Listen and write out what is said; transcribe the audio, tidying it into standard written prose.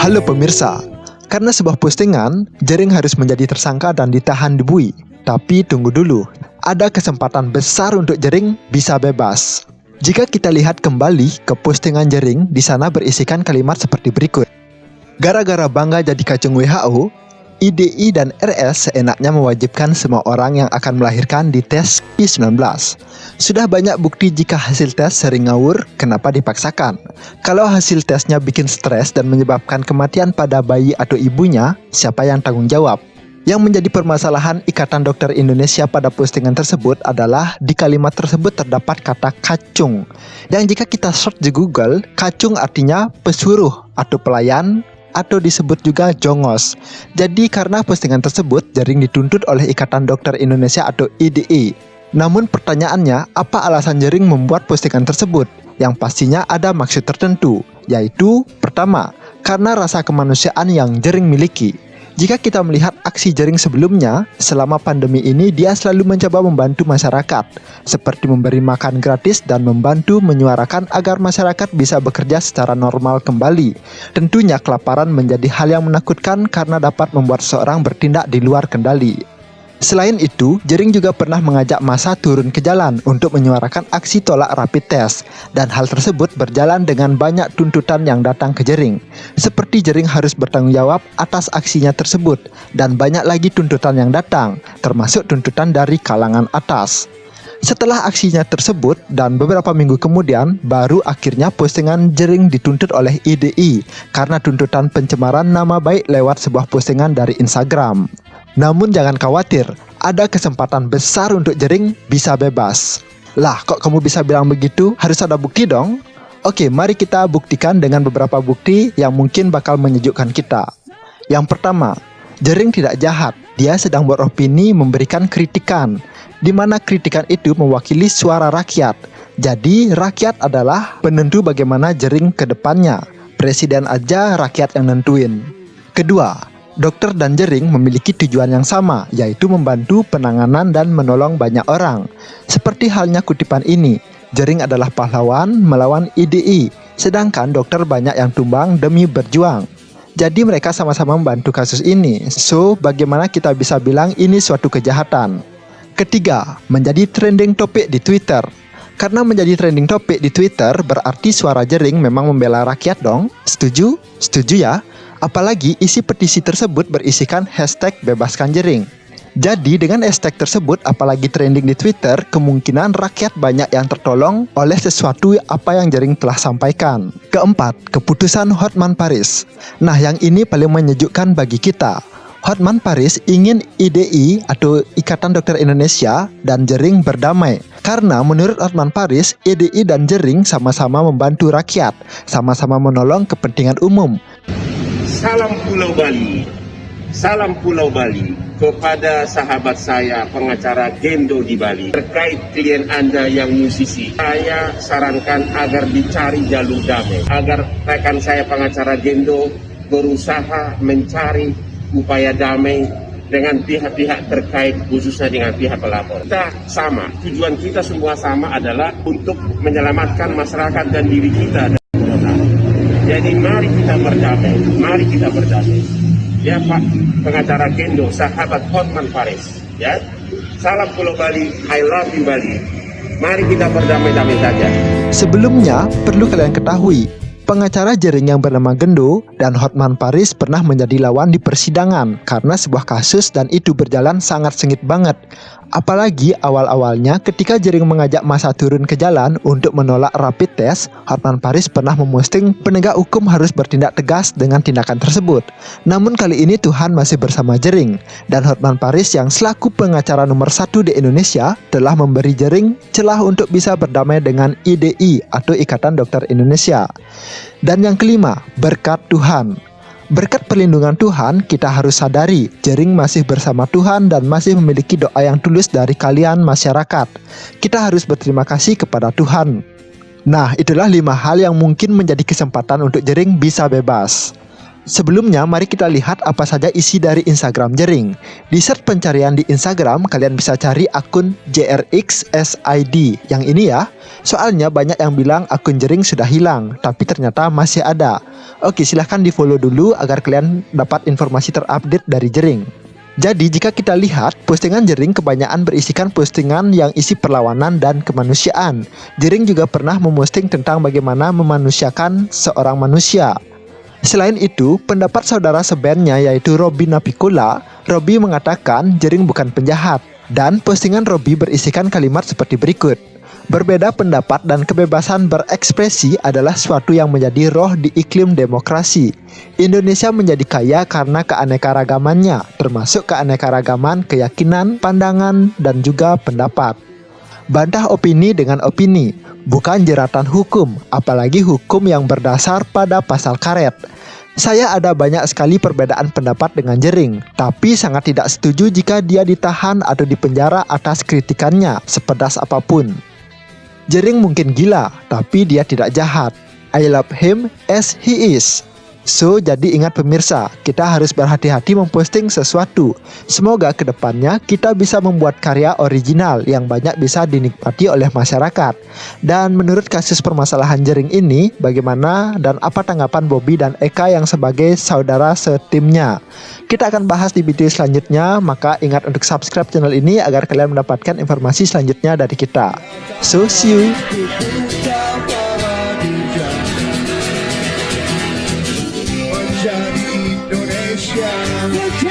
Halo pemirsa, karena sebuah postingan, Jering harus menjadi tersangka dan ditahan di Bui. Tapi tunggu dulu, ada kesempatan besar untuk Jering bisa bebas. Jika kita lihat kembali ke postingan Jering, di sana berisikan kalimat seperti berikut. Gara-gara bangga jadi kacung WHO, IDI dan RS seenaknya mewajibkan semua orang yang akan melahirkan dites COVID-19. Sudah banyak bukti jika hasil tes sering ngawur, kenapa dipaksakan? Kalau hasil tesnya bikin stres dan menyebabkan kematian pada bayi atau ibunya, siapa yang tanggung jawab? Yang menjadi permasalahan Ikatan Dokter Indonesia pada postingan tersebut adalah di kalimat tersebut terdapat kata kacung. Yang jika kita search di Google, kacung artinya pesuruh atau pelayan, atau disebut juga jongos. Jadi karena postingan tersebut Jering dituntut oleh Ikatan Dokter Indonesia atau IDI. Namun pertanyaannya, apa alasan Jering membuat postingan tersebut? Yang pastinya ada maksud tertentu, yaitu pertama, karena rasa kemanusiaan yang Jering miliki. Jika kita melihat aksi Jering sebelumnya, selama pandemi ini dia selalu mencoba membantu masyarakat, seperti memberi makan gratis dan membantu menyuarakan agar masyarakat bisa bekerja secara normal kembali. Tentunya kelaparan menjadi hal yang menakutkan karena dapat membuat seseorang bertindak di luar kendali. Selain itu, Jering juga pernah mengajak massa turun ke jalan untuk menyuarakan aksi tolak rapid test, dan hal tersebut berjalan dengan banyak tuntutan yang datang ke Jering. Seperti Jering harus bertanggung jawab atas aksinya tersebut, dan banyak lagi tuntutan yang datang, termasuk tuntutan dari kalangan atas. Setelah aksinya tersebut dan beberapa minggu kemudian, baru akhirnya postingan Jering dituntut oleh IDI karena tuntutan pencemaran nama baik lewat sebuah postingan dari Instagram. Namun jangan khawatir, ada kesempatan besar untuk Jering bisa bebas. Lah, kok kamu bisa bilang begitu? Harus ada bukti dong? Oke, mari kita buktikan dengan beberapa bukti yang mungkin bakal menyejukkan kita. Yang pertama, Jering tidak jahat. Dia sedang beropini memberikan kritikan, di mana kritikan itu mewakili suara rakyat. Jadi, rakyat adalah penentu bagaimana Jering ke depannya. Presiden aja rakyat yang nentuin. Kedua, dokter dan Jering memiliki tujuan yang sama, yaitu membantu penanganan dan menolong banyak orang. Seperti halnya kutipan ini, Jering adalah pahlawan melawan IDI, sedangkan dokter banyak yang tumbang demi berjuang. Jadi mereka sama-sama membantu kasus ini. So, bagaimana kita bisa bilang ini suatu kejahatan? Ketiga, menjadi trending topik di Twitter. Karena menjadi trending topik di Twitter, berarti suara Jering memang membela rakyat dong? Setuju? Setuju ya? Apalagi isi petisi tersebut berisikan hashtag bebaskan Jering. Jadi dengan hashtag tersebut apalagi trending di Twitter, kemungkinan rakyat banyak yang tertolong oleh sesuatu apa yang Jering telah sampaikan. Keempat, keputusan Hotman Paris. Nah, yang ini paling menyejukkan bagi kita. Hotman Paris ingin IDI atau Ikatan Dokter Indonesia dan Jering berdamai. Karena menurut Hotman Paris, IDI dan Jering sama-sama membantu rakyat, sama-sama menolong kepentingan umum. Salam Pulau Bali, salam Pulau Bali kepada sahabat saya pengacara Gendo di Bali. Terkait klien Anda yang musisi, saya sarankan agar dicari jalur damai, agar rekan saya pengacara Gendo berusaha mencari upaya damai dengan pihak-pihak terkait, khususnya dengan pihak pelapor. Kita sama, tujuan kita semua sama adalah untuk menyelamatkan masyarakat dan diri kita. Jadi mari kita berdamai, mari kita berdamai. Ya Pak pengacara Gendo, sahabat Hotman Paris. Ya, salam Pulau Bali, I love you Bali. Mari kita berdamai-damai saja. Sebelumnya, perlu kalian ketahui, pengacara Jering yang bernama Gendo dan Hotman Paris pernah menjadi lawan di persidangan karena sebuah kasus dan itu berjalan sangat sengit banget. Apalagi awal-awalnya ketika Jering mengajak massa turun ke jalan untuk menolak rapid test, Hotman Paris pernah memposting penegak hukum harus bertindak tegas dengan tindakan tersebut. Namun kali ini Tuhan masih bersama Jering, dan Hotman Paris yang selaku pengacara nomor 1 di Indonesia telah memberi Jering celah untuk bisa berdamai dengan IDI atau Ikatan Dokter Indonesia. Dan yang kelima, berkat Tuhan. Berkat perlindungan Tuhan, kita harus sadari Jering masih bersama Tuhan dan masih memiliki doa yang tulus dari kalian masyarakat. Kita harus berterima kasih kepada Tuhan. Nah, itulah 5 hal yang mungkin menjadi kesempatan untuk Jering bisa bebas. Sebelumnya, mari kita lihat apa saja isi dari Instagram Jering. Di search pencarian di Instagram, kalian bisa cari akun JRXSID. Yang ini ya. Soalnya banyak yang bilang akun Jering sudah hilang, tapi ternyata masih ada. Oke, silahkan di follow dulu agar kalian dapat informasi terupdate dari Jering. Jadi jika kita lihat, postingan Jering kebanyakan berisikan postingan yang isi perlawanan dan kemanusiaan. Jering juga pernah memposting tentang bagaimana memanusiakan seorang manusia. Selain itu, pendapat saudara sebandnya yaitu Robby Napikola, Robby mengatakan Jering bukan penjahat. Dan postingan Robby berisikan kalimat seperti berikut. Berbeda pendapat dan kebebasan berekspresi adalah suatu yang menjadi roh di iklim demokrasi. Indonesia menjadi kaya karena keanekaragamannya, termasuk keanekaragaman keyakinan, pandangan, dan juga pendapat. Bantah opini dengan opini, bukan jeratan hukum, apalagi hukum yang berdasar pada pasal karet. Saya ada banyak sekali perbedaan pendapat dengan Jering, tapi sangat tidak setuju jika dia ditahan atau dipenjara atas kritikannya, sepedas apapun. Jering mungkin gila, tapi dia tidak jahat. I love him as he is. So, jadi ingat pemirsa, kita harus berhati-hati memposting sesuatu. Semoga kedepannya kita bisa membuat karya original yang banyak bisa dinikmati oleh masyarakat. Dan menurut kasus permasalahan Jering ini, bagaimana dan apa tanggapan Bobby dan Eka yang sebagai saudara setimnya? Kita akan bahas di video selanjutnya, maka ingat untuk subscribe channel ini agar kalian mendapatkan informasi selanjutnya dari kita. So, see you! Indonesia.